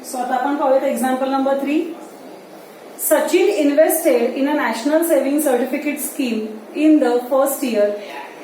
So आता आपण पाहूयात example number 3. Sachin invested in a national saving certificate scheme in the first year.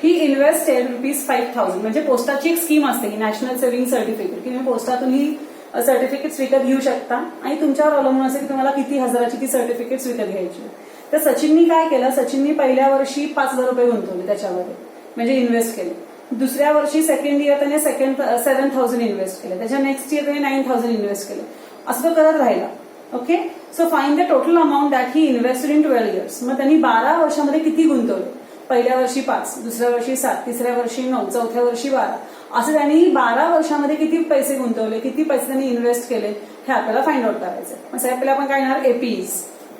He invested ₹5,000. म्हणजे पोस्टाची एक स्कीम असते ही नॅशनल सेव्हिंग सर्टिफिकेट, की तुम्ही पोस्टातून ही सर्टिफिकेट्स विकत घेऊ शकता आणि तुमच्यावर अवलंबून असेल की तुम्हाला किती हजाराची ती सर्टिफिकेट्स विकत घ्यायची. तर सचिननी काय केलं, सचिननी पहिल्या वर्षी ₹5,000 गुंतवले त्याच्यामध्ये, म्हणजे इन्व्हेस्ट केले. दुसऱ्या वर्षी सेकंड इयर त्याने 7,000 इन्व्हेस्ट केले. त्याच्या नेक्स्ट इयर त्याने 9,000 इन्व्हेस्ट केले. असं तो करत राहिला. Okay, so find the total amount that he invested in 12 years. मग त्यांनी 12 वर्षामध्ये किती गुंतवले. पहिल्या वर्षी 5, दुसऱ्या वर्षी 7, तिसऱ्या वर्षी 9, चौथ्या वर्षी 12, असं त्यांनी 12 वर्षामध्ये किती पैसे गुंतवले, किती पैसे त्यांनी इन्व्हेस्ट केले हे आपल्याला फाइंड आउट करायचं. मग सगळ्यात पहिले आपण काय करणार, APs,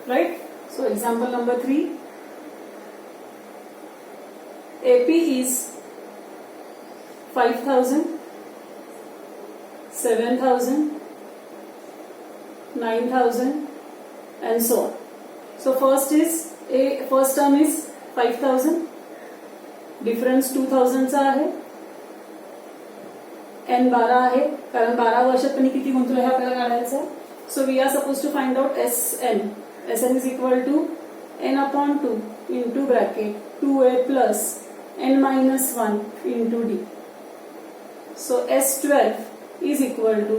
right. So example number 3, AP is 5,000, 7,000, 9,000 and so on. So first term is 5,000, difference 2,000 चा आहे, n 12 आहे कारण 12 वर्षात त्यांनी किती गुंतवले हे आपल्याला काढायचं आहे. So we are suppose to find out SN is equal to n/2 into bracket 2a plus n-1 into d. So S12 is equal to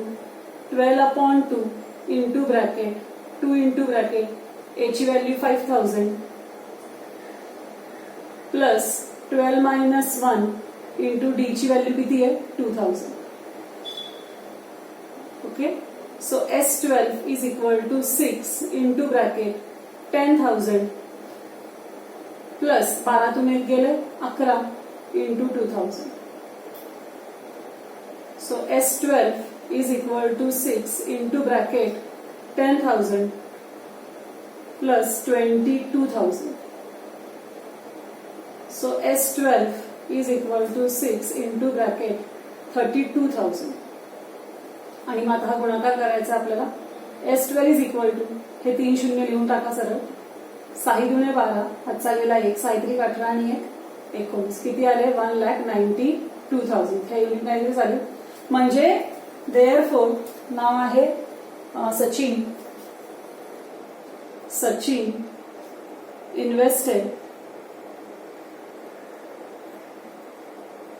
12/2 into bracket 2 into bracket a ची व्हॅल्यू 5,000 प्लस 12-1 into d ची value किती आहे 2,000. Okay, so S12 is equal to 6 into bracket 10,000 plus 12तून 1 गेले 11 into 2,000. So S12 is equal to 6 into bracket 10,000 plus 22,000. So S12 is equal to 6 into bracket 32,000. आणि मग आता हा गुणाकार करायचा आपल्याला. S12 is equal to हे 3 शून्य लिहून टाका सरळ. 6 दुणे 12, हातचा गेला 1, 6 त्रिक 18 आणि 1 19, किती आले 1,92,000. हे युनिट मॅग्नेट झाले. म्हणजे देअरफोर नाव आहे Sachin invested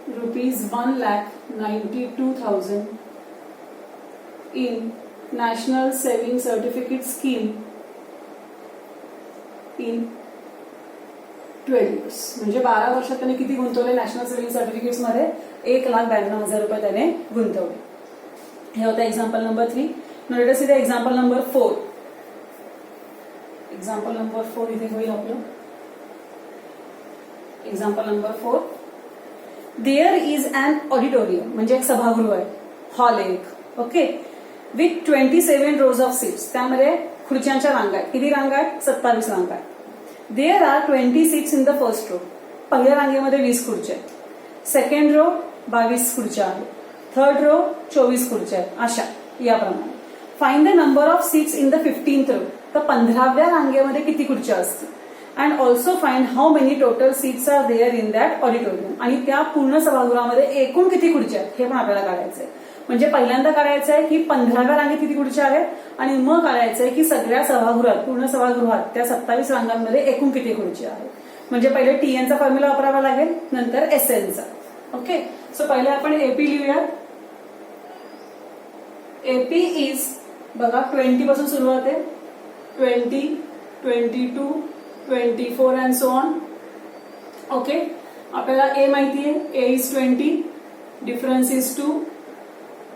₹1,92,000 in national saving certificate scheme in 12 years. म्हणजे 12 वर्षात त्याने किती गुंतवले नॅशनल सेव्हिंग सर्टिफिकेट्स मध्ये, ₹1,92,000 त्याने गुंतवले. हे होतं example number 3. Now let us see the example number 4. Example number 4 इथे होईल आपलं. Example number 4, there is an auditorium, म्हणजे एक सभागृह आहे, हॉल एक. Okay, with 27 rows of seats. त्यामध्ये खुर्च्यांच्या रांगा आहेत. किती रांगा आहेत, 27 रांगा आहेत. There are 20 seats in the first row. पहिल्या रांगेमध्ये 20 खुर्च्या आहेत. सेकंड रो 22 खुर्च्या आहेत. थर्ड रो 24 खुर्च्या आहेत. अशा याप्रमाणे. Find the number of seats in the 15th row. तर 15व्या रांगेमध्ये किती खुर्च्या असतील. And also find how many total seats are there in that auditorium. आणि त्या पूर्ण सभागृहामध्ये एकूण किती खुर्च्या आहेत हे पण आपल्याला काढायचंय. म्हणजे पहिल्यांदा काढायचं आहे की 15व्या रांगेत किती खुर्च्या आहेत, आणि मग काढायचंय की सगळ्या सभागृहात, पूर्ण सभागृहात त्या 27 रांगांमध्ये एकूण किती खुर्च्या आहेत. म्हणजे पहिले TNचा फॉर्म्युला वापरावा लागेल, नंतर SNचा. ओके, सो पहिले आपण एपी लिहूया. एपी इज बघा 20 पासून सुरुवात आहे. 20, 22, 24 अँड सो ऑन. ओके, आपल्याला ए माहिती आहे, ए इज 20, डिफरन्स इज 2.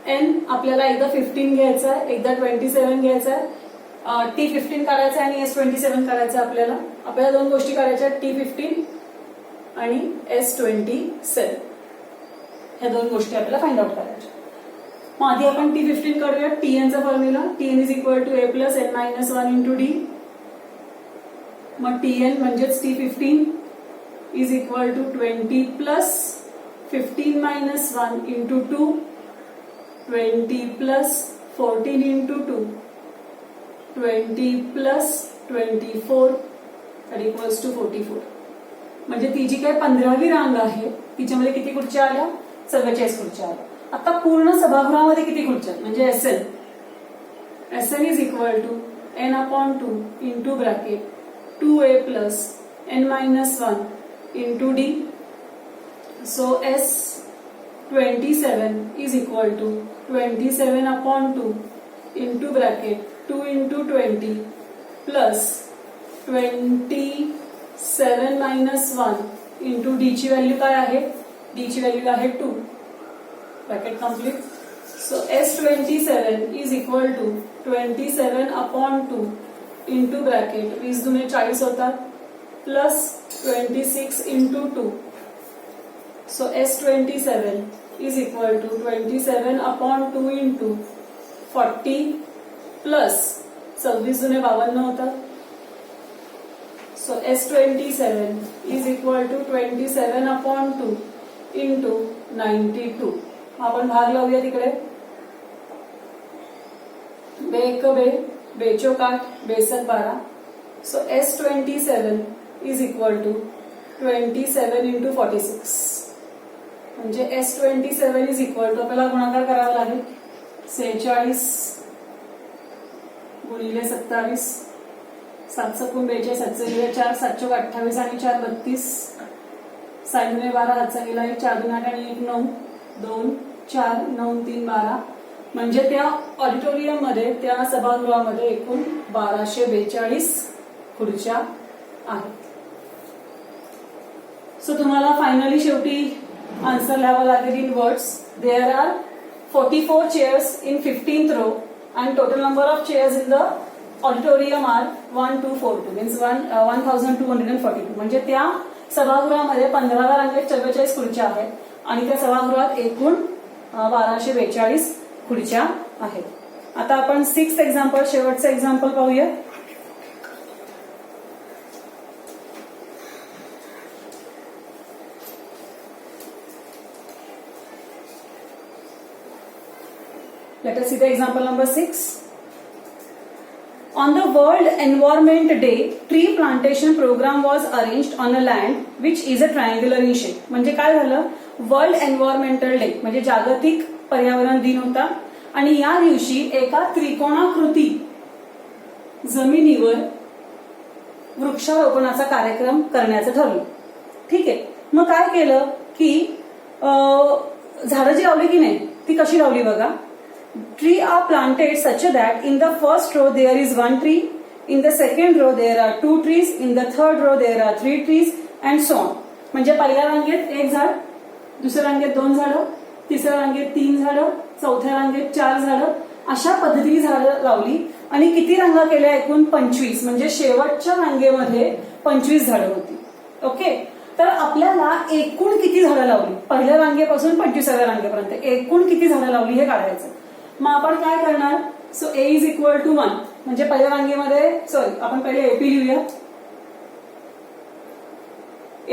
एन आपल्याला एकदा 15 घ्यायचा आहे, एकदा 27 घ्यायचा आहे. T15 काढायचा आहे आणि S27 काढायचा आहे. आपल्याला दोन गोष्टी करायच्या आहेत, T15 आणि S27. ह्या दोन गोष्टी आपल्याला फाइंड आउट करायच्या. मग आधी आपण T15 काढूया. TNचा formula, TN is equal to A plus n-1 into D. मग TN म्हणजेच T15 is equal to 20 plus 15-1 into 2, 20 plus 14 into 2, 20 plus 24 that equals to 44. म्हणजे ती जी काय 15वी रांग आहे तिच्यामध्ये किती खुर्च्या आल्या, 44 खुर्च्या आल्या. आता पूर्ण सभागृहामध्ये किती खुर्च्या म्हणजे SN Sn is equal to n upon 2 into bracket 2a plus n minus 1 into d. So S27 is equal to 27 upon 2 into bracket 2 into 20 plus 27 minus 1 into d ची व्हॅल्यू काय आहे? d ची व्हॅल्यू आहे 2. Bracket complete. So S27 is equal to 27 upon 2 into bracket 20 दुने 40 होतात plus 26 into 2. So S27 is equal to 27 upon 2 into 40 plus 26 दुने 52 होतात. So S27 is equal to 27 upon 2 into 92. आपण भाग लावूया तिकडे. बे एक बे, बेचोक 8, बेसक 12. So S27 is equal to 27 into 46. म्हणजे S27 is equal to आपल्याला गुणाकार करावा लागेल. 46 गुणिले 27, 7 सकून 42, 7 गेले 4, 7 28 आणि 4 32. 6 दुने 12, हातचा गेला 1, 4 दुने 8 आणि 1 9, 2 4 9 3 12. म्हणजे त्या ऑडिटोरियम मध्ये, त्या सभागृहामध्ये एकूण 1242 खुर्च्या आहेत. सो तुम्हाला फायनली शेवटी आन्सर लिहावा लागेल in words. There are 44 chairs in 15th row and total number of chairs in the auditorium are 1242 means 1242. म्हणजे त्या सभागृहामध्ये 15व्या रांगेत 44 खुर्च्या आहेत आणि त्या सभागृहात एकूण 1242 खुर्च्या आहेत. आता आपण 6th एक्झाम्पल, शेवटचं एक्झाम्पल पाहूया. Let us see the example number 6. On the World Environment Day, tree plantation program was arranged on a land which is a triangular in shape. म्हणजे काय झालं? वर्ल्ड एन्व्हायरमेंटल डे म्हणजे जागतिक पर्यावरण दिन होता आणि या दिवशी एका त्रिकोणाकृती जमिनीवर वृक्षारोपणाचा कार्यक्रम करण्याचं ठरलं. ठीक आहे. मग काय केलं की झाडं जी लावली की नाही ती कशी लावली बघा. Tree are planted such that in the first row there is one tree, in the second row there are 2 trees, in the third row there are 3 trees and so on. म्हणजे पहिल्या रांगेत 1 झाड, दुसऱ्या रांगेत 2 झाडं, तिसऱ्या रांगेत 3 झाडं, चौथ्या रांगेत 4 झाडं, अशा पद्धतीने झाडं लावली आणि किती रांगा केल्या? एकूण 25. म्हणजे शेवटच्या रांगेमध्ये 25 झाडं होती. ओके. तर आपल्याला एकूण किती झाडं लावली पहिल्या रांगेपासून 25व्या रांगेपर्यंत, एकूण किती झाडं लावली हे काढायचं. मग आपण काय करणार? So A is equal to 1 म्हणजे पहिल्या रांगेमध्ये, सॉरी आपण पहिले एपी लिहूया.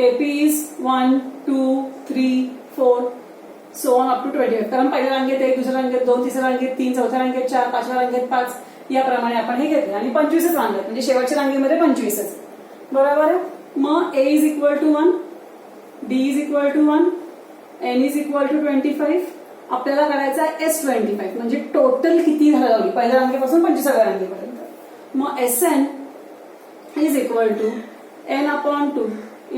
AP is 1 2 3 4 so on up to 25. कारण पहिल्या रांगेत 1, दुसऱ्या रांगेत 2, तिसऱ्या रांगेत 3, चौथ्या रांगेत 4, पाचव्या रांगेत 5 याप्रमाणे आपण हे घेतले आणि 25च रांगेत म्हणजे शेवटच्या रांगेमध्ये 25च. बरोबर आहे. मग A is equal to 1, D is equal to 1, N is equal to 25. आपल्याला करायचा S25 म्हणजे टोटल किती झाडं लावली पहिल्या रांगेपासून 25व्या रांगेपर्यंत. मग SN is equal to n upon 2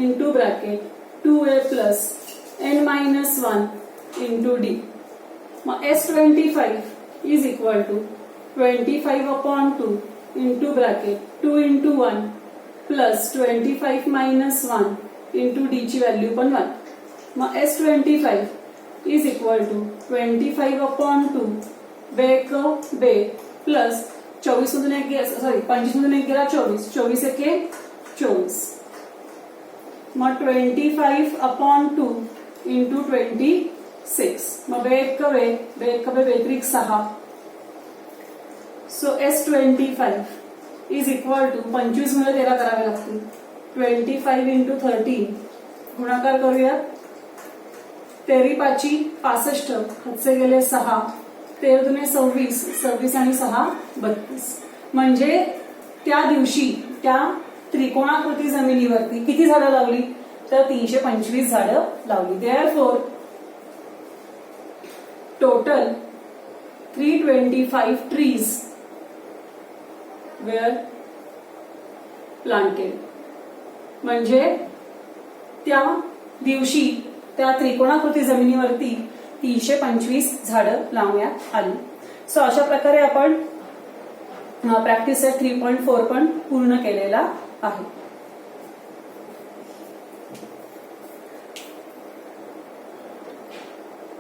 into bracket 2a plus n minus 1 into d. मग S25 is equal to 25 upon 2 into bracket 2 into 1 plus 25 minus 1 into d ची व्हॅल्यू पण 1. मग S25 is equal to 25 upon 2 bake बे plus 24 मधून 1 गेला, sorry 25 मधून 1 गेला 24, 24 एके 24. मग 25 upon 2 into 26. मग बेक बे बेत्रिक 6. So S25 is equal to 25 मध्ये 13 करावे लागतील. 25 into 13 गुणाकार करूया. 13 पाची 65, हातचे गेले 6, 13 दुने 26, 26 आणि 6 32. म्हणजे त्या दिवशी त्या त्रिकोणाकृती जमिनीवरती किती झाडं लावली? तर 325 झाडं लावली. Therefore total 325 trees were planted. म्हणजे त्या दिवशी त्या त्रिकोणाकृती जमिनीवरती 325 झाडं लावण्यात आली. सो अशा प्रकारे आपण प्रॅक्टिस सेट 3.4 पण पूर्ण केलेला आहे.